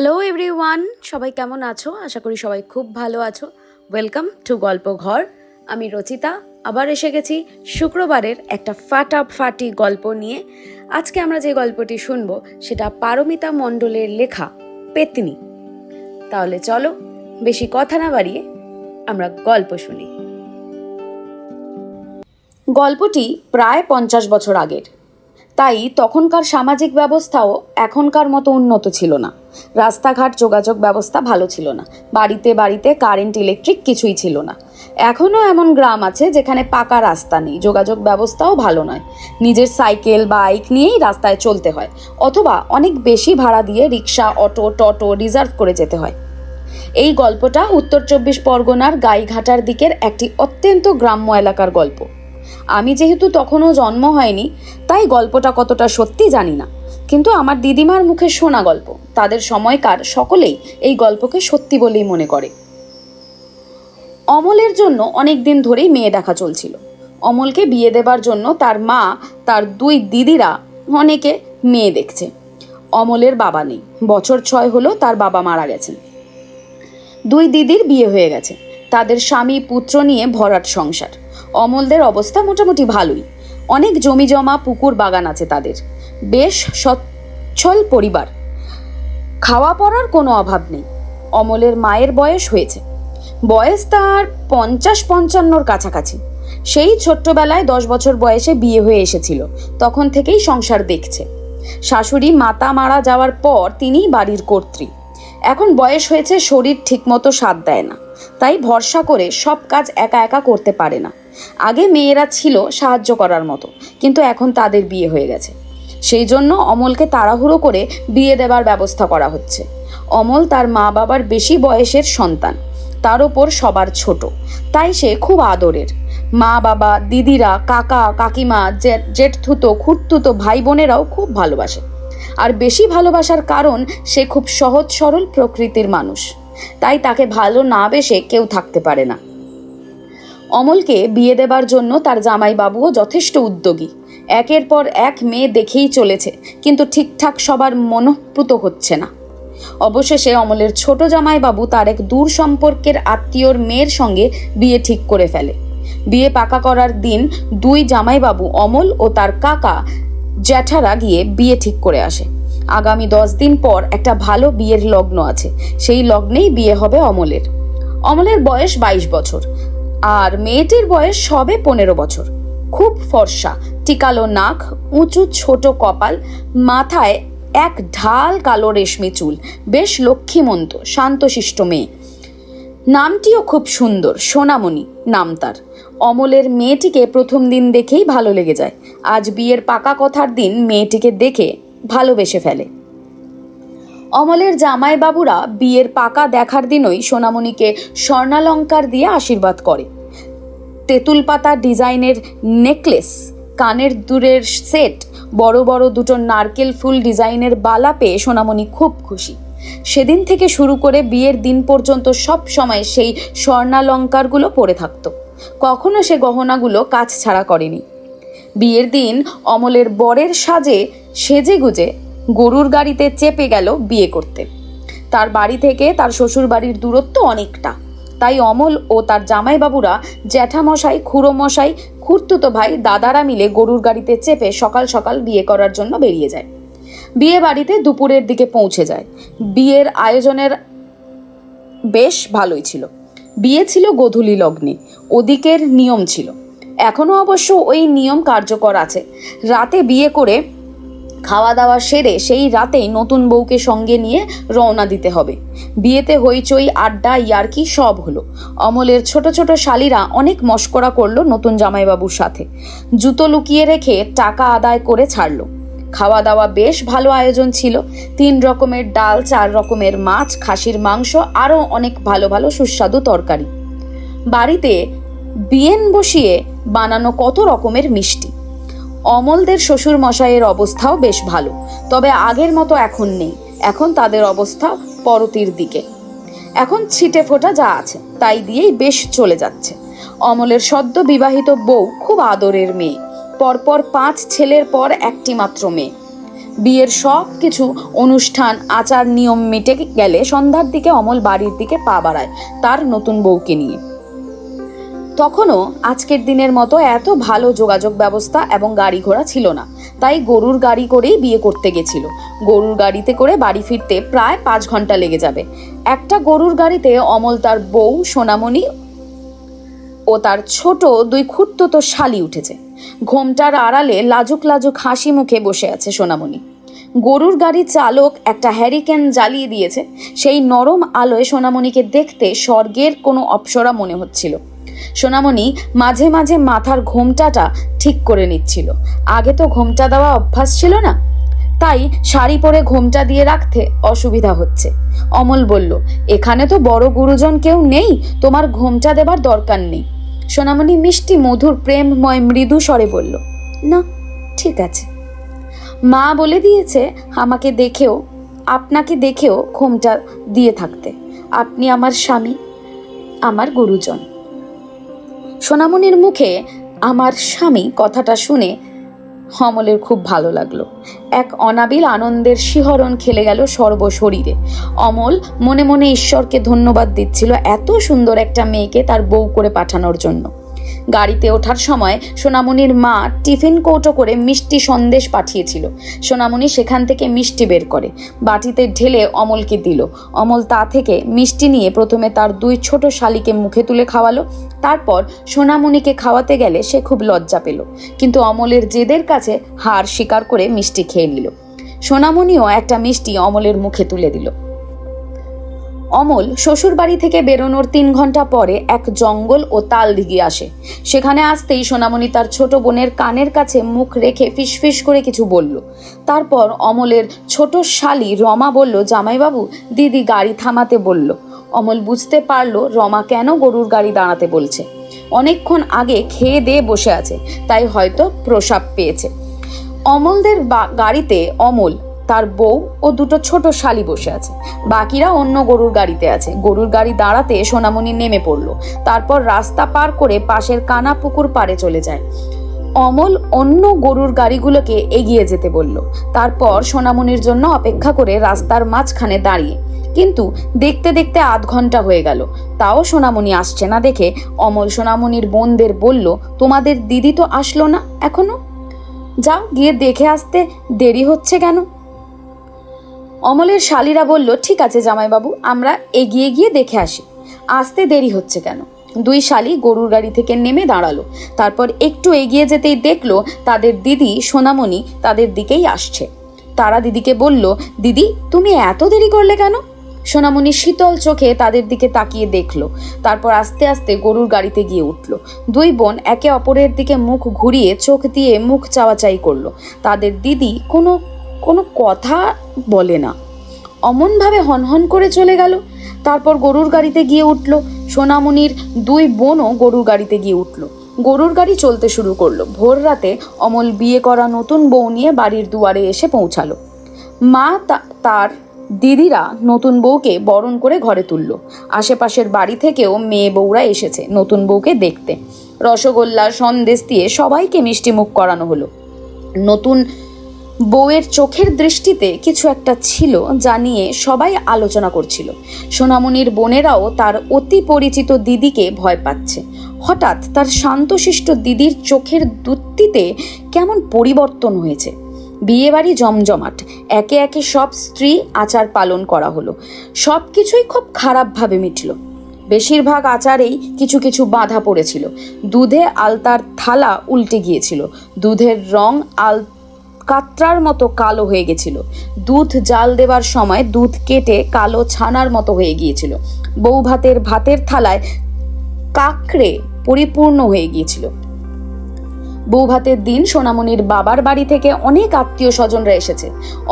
Hello everyone, সবাই কেমন আছো? আশা করি সবাই খুব ভালো আছো। ওয়েলকাম টু গল্প ঘর। আমি রচিতা আবার এসে গেছি শুক্রবারের একটা ফাটাফাটি গল্প নিয়ে। আজকে আমরা যে গল্পটি শুনবো সেটা পারমিতা মণ্ডলের লেখা পেতনি। তাহলে চলো বেশি কথা না বাড়িয়ে আমরা গল্প শুনি। গল্পটি প্রায় 50 বছর আগের, তাই তখনকার সামাজিক ব্যবস্থাও এখনকার মতো উন্নত ছিল না। রাস্তাঘাট যোগাযোগ ব্যবস্থা ভালো ছিল না, বাড়িতে বাড়িতে কারেন্ট ইলেকট্রিক কিছুই ছিল না। এখনও এমন গ্রাম আছে যেখানে পাকা রাস্তা নেই, যোগাযোগ ব্যবস্থাও ভালো নয়। নিজের সাইকেল বাইক নিয়েই রাস্তায় চলতে হয়, অথবা অনেক বেশি ভাড়া দিয়ে রিক্সা অটো টোটো রিজার্ভ করে যেতে হয়। এই গল্পটা উত্তর 24 পরগনার গাইঘাটার দিকের একটি অত্যন্ত গ্রাম্য এলাকার গল্প। আমি যেহেতু তখনও জন্ম হয়নি, তাই গল্পটা কতটা সত্যি জানি না, কিন্তু আমার দিদিমার মুখে শোনা গল্প, তাদের সময়কার সকলেই এই গল্পকে সত্যি বলেই মনে করে। অমলের জন্য অনেক দিন ধরেই মেয়ে দেখা চলছিল। অমলকে বিয়ে দেবার জন্য তার মা, তার দুই দিদিরা অনেকে মেয়ে দেখছে। অমলের বাবা নেই, বছর 6 হলো তার বাবা মারা গেছেন। দুই দিদির বিয়ে হয়ে গেছে, তাদের স্বামী পুত্র নিয়ে ভরাট সংসার। অমলদের অবস্থা মোটামুটি ভালোই, অনেক জমি জমা পুকুর বাগান আছে তাদের, বেশ সচ্ছল পরিবার, খাওয়া পড়ার কোনো অভাব নেই। অমলের মায়ের বয়স হয়েছে, বয়স তার 50-55-র কাছাকাছি। সেই ছোট্টবেলায় 10 বছর বয়সে বিয়ে হয়ে এসেছিল, তখন থেকেই সংসার দেখছে। শাশুড়ি মাতা মারা যাওয়ার পর তিনিই বাড়ির কর্ত্রী। এখন বয়স হয়েছে, শরীর ঠিকমতো সাথ দেয় না, তাই ভরসা করে সব কাজ একা একা করতে পারে না। আগে মেয়েরা ছিল সাহায্য করার মতো, কিন্তু এখন তাদের বিয়ে হয়ে গেছে। সেই জন্য অমলকে তাড়াহুড়ো করে বিয়ে দেবার ব্যবস্থা করা হচ্ছে। অমল তার মা বাবার বেশি বয়সের সন্তান, তার ওপর সবার ছোট, তাই সে খুব আদরের। মা বাবা, দিদিরা, কাকা কাকিমা, জেঠথুতো খুড়তুতো ভাই বোনেরাও খুব ভালোবাসে। আর বেশি ভালোবাসার কারণ সে খুব সহজ সরল প্রকৃতির মানুষ, তাই তাকে ভালো না বেসে কেউ থাকতে পারে না। অমলকে বিয়ে দেবার জন্য তার জামাইবাবুও যথেষ্ট উদ্যোগী। একের পর এক মেয়ে দেখেই চলেছে, কিন্তু ঠিকঠাক সবার মনঃপ্রুত হচ্ছে না। অবশেষে অমলের ছোট জামাইবাবু তার এক দূর সম্পর্কের আত্মীয়র মেয়ের সঙ্গে বিয়ে ঠিক করে ফেলে। বিয়ে পাকা করার দিন দুই জামাইবাবু, অমল ও তার কাকা জ্যাঠারা গিয়ে বিয়ে ঠিক করে আসে। আগামী 10 দিন পর একটা ভালো বিয়ের লগ্ন আছে, সেই লগ্নেই বিয়ে হবে অমলের। অমলের বয়স 22 বছর আর মেয়েটির বয়স সবে 15 বছর। খুব ফর্সা, টিকালো নাক, উঁচু ছোট কপাল, মাথায় এক ঢাল কালো রেশমি চুল, বেশ লক্ষ্মীমন্ত শান্তশিষ্ট মেয়ে। নামটিও খুব সুন্দর, সোনামণি নাম তার। অমলের মেয়েটিকে প্রথম দিন দেখেই ভালো লেগে যায়। আজ বিয়ের পাকা কথার দিন মেয়েটিকে দেখে ভালোবেসে ফেলে। অমলের জামাইবাবুরা বিয়ের পাকা দেখার দিনই সোনামণিকে স্বর্ণালঙ্কার দিয়ে আশীর্বাদ করে। তেঁতুল পাতা ডিজাইনের নেকলেস, কানের দুলের সেট, বড় বড় দুটো নারকেল ফুল ডিজাইনের বালা পেয়ে সোনামণি খুব খুশি। সেদিন থেকে শুরু করে বিয়ের দিন পর্যন্ত সব সময় সেই স্বর্ণালঙ্কারগুলো পরে থাকত, কখনো সে গহনাগুলো কাজ ছাড়া করেনি। বিয়ের দিন অমলের বরের সেজে গুজে গরুর গাড়িতে চেপে গেল বিয়ে করতে। তার বাড়ি থেকে তার শ্বশুর বাড়ির দূরত্ব অনেকটা, তাই অমল ও তার জামাইবাবুরা, জ্যাঠামশাই, খুড়োমশাই, খুড়তুতো ভাই, দাদারা মিলে গরুর গাড়িতে চেপে সকাল সকাল বিয়ে করার জন্য বেরিয়ে যায়। বিয়ে বাড়িতে দুপুরের দিকে পৌঁছে যায়। বিয়ের আয়োজনের বেশ ভালোই ছিল। বিয়ে ছিল গোধূলি লগ্নে, ওদিকের নিয়ম ছিল। এখনও অবশ্য ওই নিয়ম কার্যকর আছে। রাতে বিয়ে করে খাওয়া দাওয়া সেরে সেই রাতেই নতুন বউকে সঙ্গে নিয়ে রওনা দিতে হবে। বিয়েতে হইচই, আড্ডা, ইয়ার্কি সব হলো। অমলের ছোট ছোট শালিরা অনেক মশকরা করলো নতুন জামাইবাবুর সাথে। জুতো লুকিয়ে রেখে টাকা আদায় করে ছাড়লো। খাওয়া দাওয়া বেশ ভালো আয়োজন ছিল। 3 রকমের ডাল, 4 রকমের মাছ, খাসির মাংস, আরও অনেক ভালো ভালো সুস্বাদু তরকারি। বাড়িতে বিয়েন বসিয়ে বানানো কত রকমের মিষ্টি। অমলদের শ্বশুর মশাইয়ের অবস্থাও বেশ ভালো, তবে আগের মতো এখন নেই। এখন তাদের অবস্থা পরতির দিকে। এখন ছিটে ফোটা যা আছে তাই দিয়েই বেশ চলে যাচ্ছে। অমলের সদ্য বিবাহিত বউ খুব আদরের মেয়ে, পরপর 5 ছেলের পর একটি মাত্র মেয়ে। বিয়ের সব কিছু অনুষ্ঠান আচার নিয়ম মিটে গেলে সন্ধ্যার দিকে অমল বাড়ির দিকে পা বাড়ায় তার নতুন বউকে নিয়ে। তখনও আজকের দিনের মতো এত ভালো যোগাযোগ ব্যবস্থা এবং গাড়ি ঘোড়া ছিল না, তাই গরুর গাড়ি করেই বিয়ে করতে গেছিল। গরুর গাড়িতে করে বাড়ি ফিরতে প্রায় 5 ঘন্টা লেগে যাবে। একটা গরুর গাড়িতে অমল, তার বউ সোনামণি ও তার ছোট 2 খুঁড়তুতো শালি উঠেছে। ঘোমটার আড়ালে লাজুক লাজুক হাসি মুখে বসে আছে সোনামণি। গরুর গাড়ির চালক একটা হ্যারিকেন জ্বালিয়ে দিয়েছে। সেই নরম আলোয় সোনামণিকে দেখতে স্বর্গের কোনো অপ্সরা মনে হচ্ছিল। সোনামণি মাঝে মাঝে মাথার ঘোমটাটা ঠিক করে নিচ্ছিল। আগে তো ঘোমটা দেওয়া অভ্যাস ছিল না, তাই শাড়ি পরে ঘোমটা দিয়ে রাখতে অসুবিধা হচ্ছে। অমল বলল, এখানে তো বড় গুরুজন কেউ নেই, তোমার ঘোমটা দেবার দরকার নেই। সোনামণি মিষ্টি মধুর প্রেমময় মৃদু স্বরে বলল, না ঠিক আছে, মা বলে দিয়েছে আপনাকে দেখেও ঘোমটা দিয়ে থাকতে। আপনি আমার স্বামী, আমার গুরুজন। সোনামণির মুখে আমার স্বামী কথাটা শুনে অমলের খুব ভালো লাগলো। এক অনাবিল আনন্দের শিহরণ খেলে গেল সর্বশরীরে। অমল মনে মনে ঈশ্বরকে ধন্যবাদ দিচ্ছিল এত সুন্দর একটা মেয়েকে তার বউ করে পাঠানোর জন্য। গাড়িতে ওঠার সময় সোনামণির মা টিফিন কৌটো করে মিষ্টি সন্দেশ পাঠিয়েছিল। সোনামণি সেখান থেকে মিষ্টি বের করে বাটিতে ঢেলে অমলকে দিল। অমল তা থেকে মিষ্টি নিয়ে প্রথমে তার 2 ছোট শালিকে মুখে তুলে খাওয়ালো। তারপর সোনামণিকে খাওয়াতে গেলে সে খুব লজ্জা পেল, কিন্তু অমলের জেদের কাছে হার স্বীকার করে মিষ্টি খেয়ে নিল। সোনামণিও একটা মিষ্টি অমলের মুখে তুলে দিল। অমল শ্বশুর বাড়ি থেকে বেরোনোর 3 ঘন্টা পরে এক জঙ্গল ও তাল দিঘি আসে। সেখানে আসতেই সোনামণি তার ছোট বোনের কানের কাছে মুখ রেখে ফিসফিস করে কিছু বলল। তারপর অমলের ছোট শালি রমা বলল, জামাইবাবু, দিদি গাড়ি থামাতে বলল। অমল বুঝতে পারলো রমা কেন গরুর গাড়ি দাঁড়াতে বলছে। অনেকক্ষণ আগে খেয়ে দিয়ে বসে আছে, তাই হয়তো প্রসাব পেয়েছে। অমলদের গাড়িতে অমল, তার বউ ও 2 ছোট শালি বসে আছে। বাকিরা অন্য গরুর গাড়িতে আছে। গরুর গাড়ি দাঁড়াতে সোনামণি নেমে পড়লো। তারপর রাস্তা পার করে পাশের কানা পুকুর পাড়ে চলে যায়। অমল অন্য গরুর গাড়িগুলোকে এগিয়ে যেতে বলল। তারপর সোনামণির জন্য অপেক্ষা করে রাস্তার মাঝখানে দাঁড়িয়ে, কিন্তু দেখতে দেখতে 1/2 ঘন্টা হয়ে গেল, তাও সোনামণি আসছে না দেখে অমল সোনামণির বোনদের বলল, তোমাদের দিদি তো আসলো না এখনো, যাও গিয়ে দেখে আসতে, দেরি হচ্ছে কেন? অমলের শালিরা বলল, ঠিক আছে জামাইবাবু, আমরা এগিয়ে গিয়ে দেখে আসি, আসতে দেরি হচ্ছে কেন? 2 শালি গরুর গাড়ি থেকে নেমে দাঁড়ালো। তারপর একটু এগিয়ে যেতেই দেখলো তাদের দিদি সোনামণি তাদের দিকেই আসছে। তারা দিদিকে বলল, দিদি তুমি এত দেরি করলে কেন? সোনামণি শীতল চোখে তাদের দিকে তাকিয়ে দেখলো। তারপর আস্তে আস্তে গরুর গাড়িতে গিয়ে উঠল। 2 বোন একে অপরের দিকে মুখ ঘুরিয়ে চোখ দিয়ে মুখ চাওয়াচাই করলো। তাদের দিদি কোনো কথা বলে না, অমনভাবে হনহন করে চলে গেল। তারপর গরুর গাড়িতে গিয়ে উঠল। সোনামণির 2 বোনও গরুর গাড়িতে গিয়ে উঠল। গরুর গাড়ি চলতে শুরু করলো। ভোর রাতে অমল বিয়ে করা নতুন বউ নিয়ে বাড়ির দুয়ারে এসে পৌঁছালো। মা তার দিদিরা নতুন বউকে বরণ করে ঘরে তুলল। আশেপাশের বাড়ি থেকেও মেয়ে বউরা এসেছে নতুন বউকে দেখতে। রসগোল্লা সন্দেশ দিয়ে সবাইকে মিষ্টি মুখ করানো হলো। নতুন বউয়ের চোখের দৃষ্টিতে কিছু একটা ছিল যা নিয়ে সবাই আলোচনা করছিল। সোনামণির বোনেরাও তার অতি পরিচিত দিদিকে ভয় পাচ্ছে। হঠাৎ তার শান্তশিষ্ট দিদির চোখের দূতিতে কেমন পরিবর্তন হয়েছে। বিয়েবাড়ি জমজমাট, একে একে সব স্ত্রী আচার পালন করা হলো। সব কিছুই খুব খারাপভাবে মিটল। বেশিরভাগ আচারেই কিছু কিছু বাধা পড়েছিল। দুধে আলতার থালা উল্টে গিয়েছিল। দুধের রং কাতরার মতো কালো হয়ে গেছিল। দুধ জাল দেবার সময় দুধ কেটে কালো ছানার মতো হয়ে গিয়েছিল। বউ ভাতের থালায় কাকড়ে পরিপূর্ণ হয়ে গিয়েছিল। বউ ভাতের দিন সোনামণির বাবার বাড়ি থেকে অনেক আত্মীয় স্বজনরা এসেছে।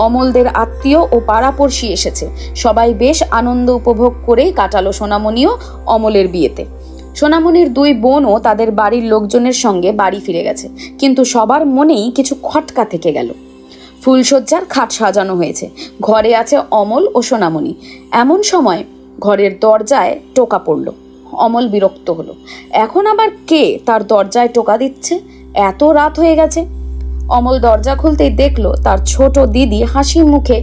অমলদের আত্মীয় ও পাড়াপড়শি এসেছে। সবাই বেশ আনন্দ উপভোগ করেই কাটালো সোনামণিও অমলের বিয়েতে। সোনামণির 2 বোনও তাদের বাড়ির লোকজনের সঙ্গে বাড়ি ফিরে গেছে, কিন্তু সবার মনেই কিছু খটকা থেকে গেল। ফুলশয্যার খাট সাজানো হয়েছে। ঘরে আছে অমল ও সোনামণি। এমন সময় ঘরের দরজায় টোকা পড়ল। অমল বিরক্ত হলো। এখন আবার কে তার দরজায় টোকা দিচ্ছে? এত রাত হয়ে গেছে। অমল দরজা খুলতেই দেখলো তার ছোট দিদি হাসি মুখে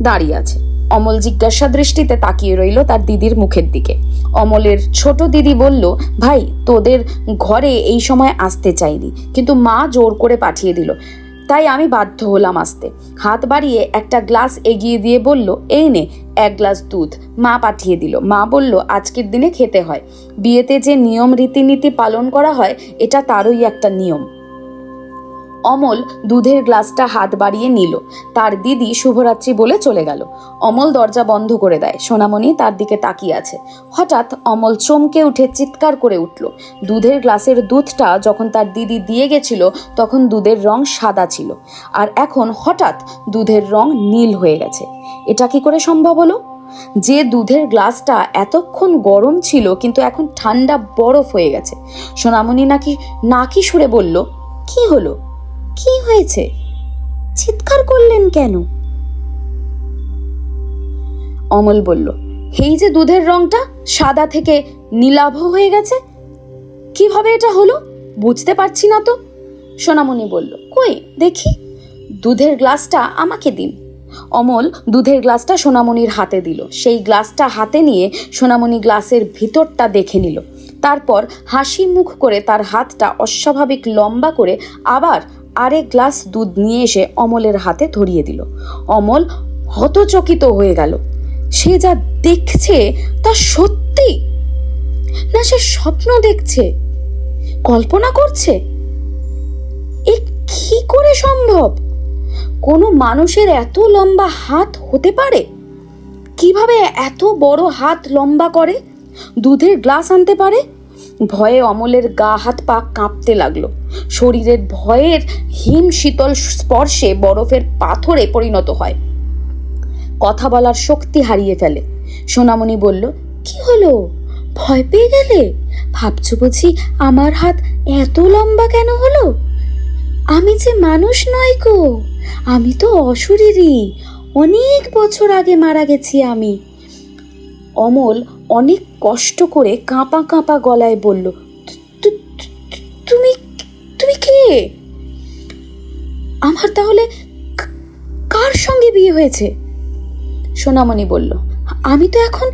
দাঁড়িয়ে আছে। অমল জিজ্ঞাসা দৃষ্টিতে তাকিয়ে রইল তার দিদির মুখের দিকে। অমলের ছোট দিদি বলল, ভাই তোদের ঘরে এই সময় আসতে চাইনি, কিন্তু মা জোর করে পাঠিয়ে দিল, তাই আমি বাধ্য হলাম আসতে। হাত বাড়িয়ে একটা গ্লাস এগিয়ে দিয়ে বলল, এই নে 1 গ্লাস দুধ, মা পাঠিয়ে দিল। মা বলল আজকের দিনে খেতে হয়, বিয়েতে যে নিয়ম রীতিনীতি পালন করা হয় এটা তারই একটা নিয়ম। অমল দুধের গ্লাসটা হাত বাড়িয়ে নিল। তার দিদি শুভরাত্রি বলে চলে গেল। অমল দরজা বন্ধ করে দেয়। সোনামণি তার দিকে তাকিয়ে আছে। হঠাৎ অমল চমকে উঠে চিৎকার করে উঠল। দুধের গ্লাসের দুধটা যখন তার দিদি দিয়ে গেছিল তখন দুধের রং সাদা ছিল, আর এখন হঠাৎ দুধের রং নীল হয়ে গেছে। এটা কি করে সম্ভব হলো? যে দুধের গ্লাসটা এতক্ষণ গরম ছিল কিন্তু এখন ঠান্ডা বরফ হয়ে গেছে। সোনামণি নাকি সুরে বলল, কি হলো? কি হয়েছে? চিৎকার করলেন কেন? অমল বলল, এই যে দুধের রংটা সাদা থেকে নীলাভ হয়ে গেছে, কিভাবে এটা হলো বুঝতে পারছি না তো। সোনামণি বলল, কই দেখি, দুধের গ্লাসটা আমাকে দিন। অমল দুধের গ্লাসটা সোনামণির হাতে দিল। সেই গ্লাসটা হাতে নিয়ে সোনামণি গ্লাসের ভিতরটা দেখে নিল। তারপর হাসি মুখ করে তার হাতটা অস্বাভাবিক লম্বা করে আবার আরেক গ্লাস দুধ নিয়ে এসে অমলের হাতে ধরিয়ে দিল। অমল হতচকিত হয়ে গেল। সে যা দেখছে তা সত্যি না সে স্বপ্ন দেখছে, কল্পনা করছে? এ কি করে সম্ভব? কোনো মানুষের এত লম্বা হাত হতে পারে? কিভাবে এত বড় হাত লম্বা করে দুধের গ্লাস আনতে পারে? ভয়ে অমলের গা হাত পা কাঁপতে লাগলো। শরীরের ভয়ের হিম শীতল স্পর্শে বরফের পাথরে পরিণত হয়। কথা বলার শক্তি হারিয়ে ফেলে। সোনামণি বলল, কি হলো? ভয় পেয়ে গেলে? ভাবছো বুঝি আমার হাত এত লম্বা কেন হলো? আমি যে মানুষ নই গো, আমি তো অশরীরী, অনেক বছর আগে মারা গেছি আমি। অমল অনেক কষ্ট করে কাঁপা কাঁপা গলায় বলল, তুমি তুমি কে? আমার তাহলে কার সঙ্গে বিয়ে হয়েছে? সোনামণি বলল, আমি তো এখন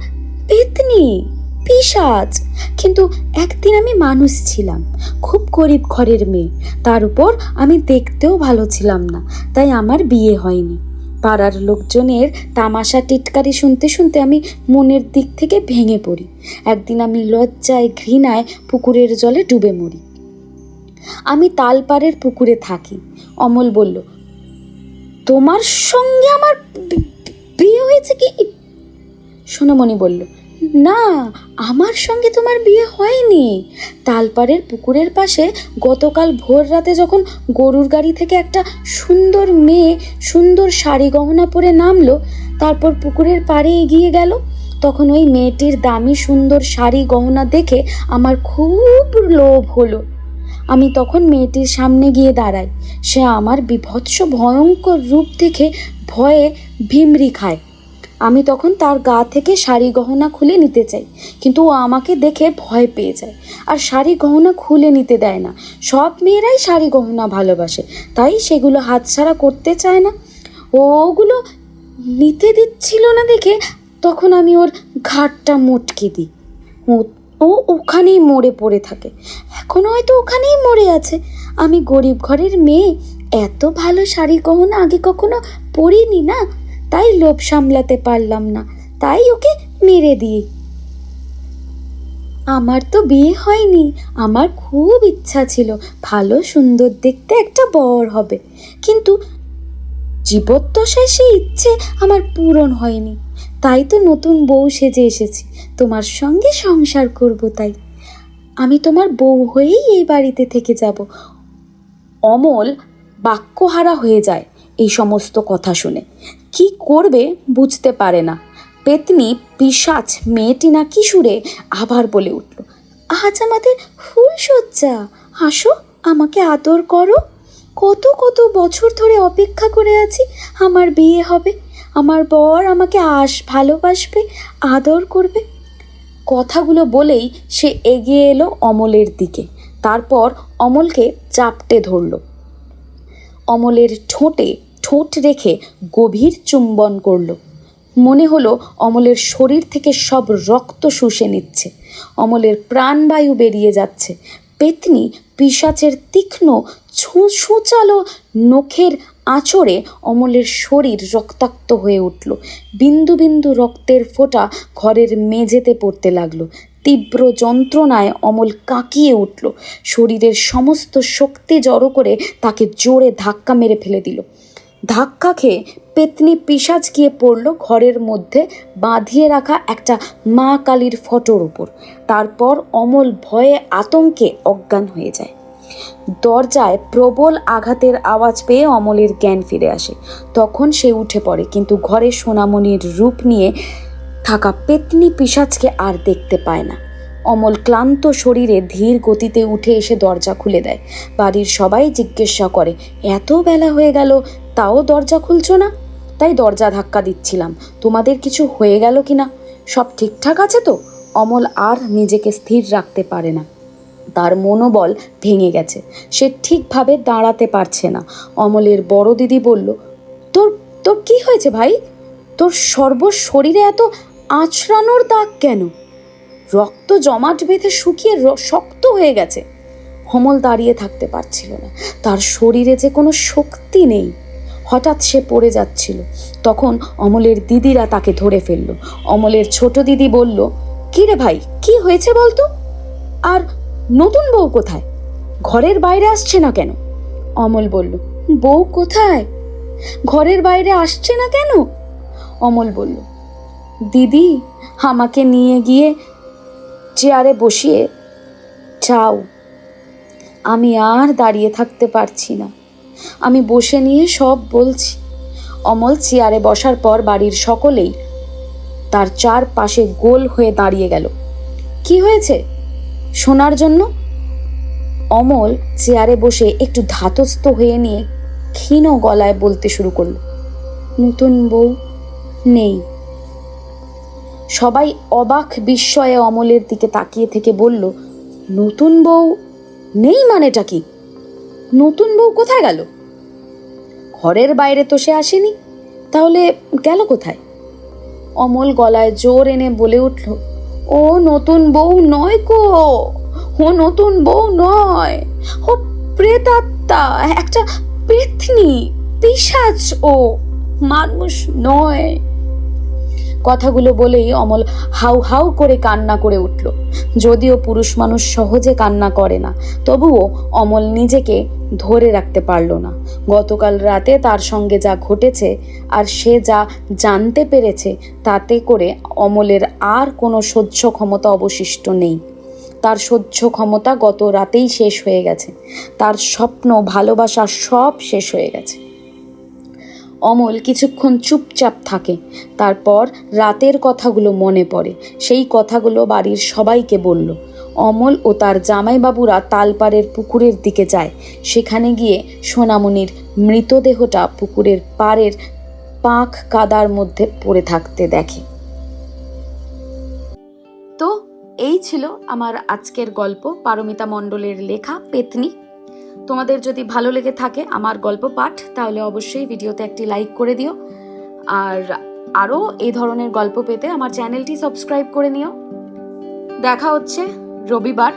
পেতনি, পিশাচ, কিন্তু একদিন আমি মানুষ ছিলাম, খুব গরিব ঘরের মেয়ে। তার উপর আমি দেখতেও ভালো ছিলাম না, তাই আমার বিয়ে হয়নি। পাড়ার লোকজনের তামাশা টিটকারি শুনতে শুনতে আমি মনের দিক থেকে ভেঙে পড়ি। একদিন আমি লজ্জায় ঘৃণায় পুকুরের জলে ডুবে মরি। আমি তালপাড়ের পুকুরে থাকি। অমল বলল, তোমার সঙ্গে আমার বিয়ে হয়েছে কি? সোনামণি বলল, না, আমার সঙ্গে তোমার বিয়ে হয়নি। তালপাড়ের পুকুরের পাশে গতকাল ভোর রাতে যখন গরুর গাড়ি থেকে একটা সুন্দর মেয়ে সুন্দর শাড়ি গহনা পরে নামলো, তারপর পুকুরের পাড়ে এগিয়ে গেল, তখন ওই মেয়েটির দামি সুন্দর শাড়ি গহনা দেখে আমার খুব লোভ হলো। আমি তখন মেয়েটির সামনে গিয়ে দাঁড়াই। সে আমার বিভৎস ভয়ঙ্কর রূপ দেখে ভয়ে ভিমরি খায়। আমি তখন তার গা থেকে শাড়ি গহনা খুলে নিতে চাই, কিন্তু ও আমাকে দেখে ভয় পেয়ে যায় আর শাড়ি গহনা খুলে নিতে দেয় না। সব মেয়েরাই শাড়ি গহনা ভালোবাসে, তাই সেগুলো হাতছাড়া করতে চায় না। ওগুলো নিতে দিচ্ছিল না দেখে তখন আমি ওর ঘাটটা মটকে দিই। ও ওখানেই মরে পড়ে থাকে, এখন হয়তো ওখানেই মরে আছে। আমি গরিব ঘরের মেয়ে, এত ভালো শাড়ি গহনা আগে কখনো পরিনি না, তাই লোভ সামলাতে পারলাম না, তাই ওকে মেরে দিই। আমার তো বিয়ে হয়নি, আমার খুব ইচ্ছা ছিল ভালো সুন্দর দেখতে একটা বর হবে, কিন্তু জীবদ্দশায় সেই ইচ্ছে আমার পূরণ হয়নি। তাই তো নতুন বউ সেজে এসেছি, তোমার সঙ্গে সংসার করব। তাই আমি তোমার বউ হয়েই এই বাড়িতে থেকে যাব। অমল বাক্যহারা হয়ে যায় এই সমস্ত কথা শুনে। কি করবে বুঝতে পারে না। পেতনি পিশাচ মেয়েটি না কি সুরে আবার বলে উঠল, আজ আমাদের ফুলশয্যা, আসো আমাকে আদর করো। কত কত বছর ধরে অপেক্ষা করে আছি আমার বিয়ে হবে, আমার বর আমাকে ভালোবাসবে, আদর করবে। কথাগুলো বলেই সে এগিয়ে এলো অমলের দিকে। তারপর অমলকে চাপটে ধরল। অমলের ঠোঁটে ঠোঁট রেখে গভীর চুম্বন করলো। মনে হলো অমলের শরীর থেকে সব রক্ত শুষে নিচ্ছে, অমলের প্রাণবায়ু বেরিয়ে যাচ্ছে। পেতনি পিশাচের তীক্ষ্ণ ছুঁচালো নখের আঁচড়ে অমলের শরীর রক্তাক্ত হয়ে উঠল। বিন্দু বিন্দু রক্তের ফোঁটা ঘরের মেঝেতে পড়তে লাগলো। তীব্র যন্ত্রণায় অমল কাঁকিয়ে উঠল। শরীরের সমস্ত শক্তি জড়ো করে তাকে জোরে ধাক্কা মেরে ফেলে দিল। ধাক্কা খেয়ে পেতনি পিশাচ গিয়ে পড়ল ঘরের মধ্যে বাঁধিয়ে রাখা একটা মা কালীর ফটোর উপর। তারপর অমল ভয়ে আতঙ্কে অজ্ঞান হয়ে যায়। দরজায় প্রবল আঘাতের আওয়াজ পেয়ে অমলের জ্ঞান ফিরে আসে। তখন সে উঠে পড়ে, কিন্তু ঘরে সোনামণির রূপ নিয়ে থাকা পেতনি পিশাচকে আর দেখতে পায় না। অমল ক্লান্ত শরীরে ধীর গতিতে উঠে এসে দরজা খুলে দেয়। বাড়ির সবাই জিজ্ঞাসা করে, এত বেলা হয়ে গেল তাও দরজা খুলছো না? তাই দরজা ধাক্কা দিচ্ছিলাম, তোমাদের কিছু হয়ে গেল কি না, সব ঠিকঠাক আছে তো? অমল আর নিজেকে স্থির রাখতে পারে না, তার মনোবল ভেঙে গেছে, সে ঠিকভাবে দাঁড়াতে পারছে না। অমলের বড় দিদি বলল, তোর তোর কি হয়েছে ভাই? তোর শরীরে এত আঁচড়ানোর দাগ কেন? রক্ত জমাট বেঁধে শুকিয়ে শক্ত হয়ে গেছে। অমল দাঁড়িয়ে থাকতে পারছিল না, তার শরীরে যে কোনো শক্তি নেই। হঠাৎ সে পড়ে যাচ্ছিল, তখন অমলের দিদিরা তাকে ধরে ফেলল। অমলের ছোট দিদি বলল, কি রে ভাই, কি হয়েছে বলতো? আর নতুন বউ কোথায়? ঘরের বাইরে আসছে না কেন? অমল বলল, বউ কোথায়? ঘরের বাইরে আসছে না কেন? অমল বলল, দিদি আমাকে নিয়ে গিয়ে চেয়ারে বসিয়ে চাও, আমি আর দাঁড়িয়ে থাকতে পারছি না, আমি বসে নিয়ে সব বলছি। অমল চেয়ারে বসার পর বাড়ির সকলেই তার চারপাশে গোল হয়ে দাঁড়িয়ে গেল। কি হয়েছে শোনার জন্য? অমল চেয়ারে বসে একটু ধাতস্থ হয়ে নিয়ে ক্ষীণ গলায় বলতে শুরু করল, নতুন বউ নেই। সবাই অবাক বিস্ময়ে অমলের দিকে তাকিয়ে থেকে বলল, নতুন বউ নেই মানেটা কি? নতুন বউ কোথায় গেল? ঘরের বাইরে তো সে আসেনি, তাহলে গেল কোথায়? অমল গলায় জোর এনে বলে উঠল, ও নতুন বউ নয় গো, ও নতুন বউ নয়, ও প্রেতাত্মা, একটা পেতনি পিশাচ, ও মানুষ নয়। কথাগুলো বলেই অমল হাউ হাউ করে কান্না করে উঠল। যদিও পুরুষ মানুষ সহজে কান্না করে না, তবুও অমল নিজেকে ধরে রাখতে পারল না। গতকাল রাতে তার সঙ্গে যা ঘটেছে আর সে যা জানতে পেরেছে, তাতে করে অমলের আর কোনো সহ্য ক্ষমতা অবশিষ্ট নেই। তার সহ্য ক্ষমতা গত রাতেই শেষ হয়ে গেছে, তার স্বপ্ন ভালোবাসা সব শেষ হয়ে গেছে। অমল কিছুক্ষণ চুপচাপ থাকে, তারপর রাতের কথাগুলো মনে পড়ে। সেই কথাগুলো বাড়ির সবাইকে বলল। অমল ও তার জামাইবাবুরা তালপাড়ের পুকুরের দিকে যায়। সেখানে গিয়ে সোনামণির মৃতদেহটা পুকুরের পাড়ের পাঁক কাদার মধ্যে পড়ে থাকতে দেখে। তো এই ছিল আমার আজকের গল্প, পারমিতা মণ্ডলের লেখা পেতনি। তোমাদের যদি ভালো লেগে থাকে আমার গল্প পাঠ, তাহলে অবশ্যই ভিডিওতে একটি লাইক করে দিও। আর আরও এই ধরনের গল্প পেতে আমার চ্যানেলটি সাবস্ক্রাইব করে নিও। দেখা হচ্ছে রবিবার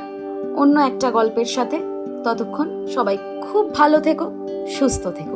অন্য একটা গল্পের সাথে। ততক্ষণ সবাই খুব ভালো থেকো, সুস্থ থেকো।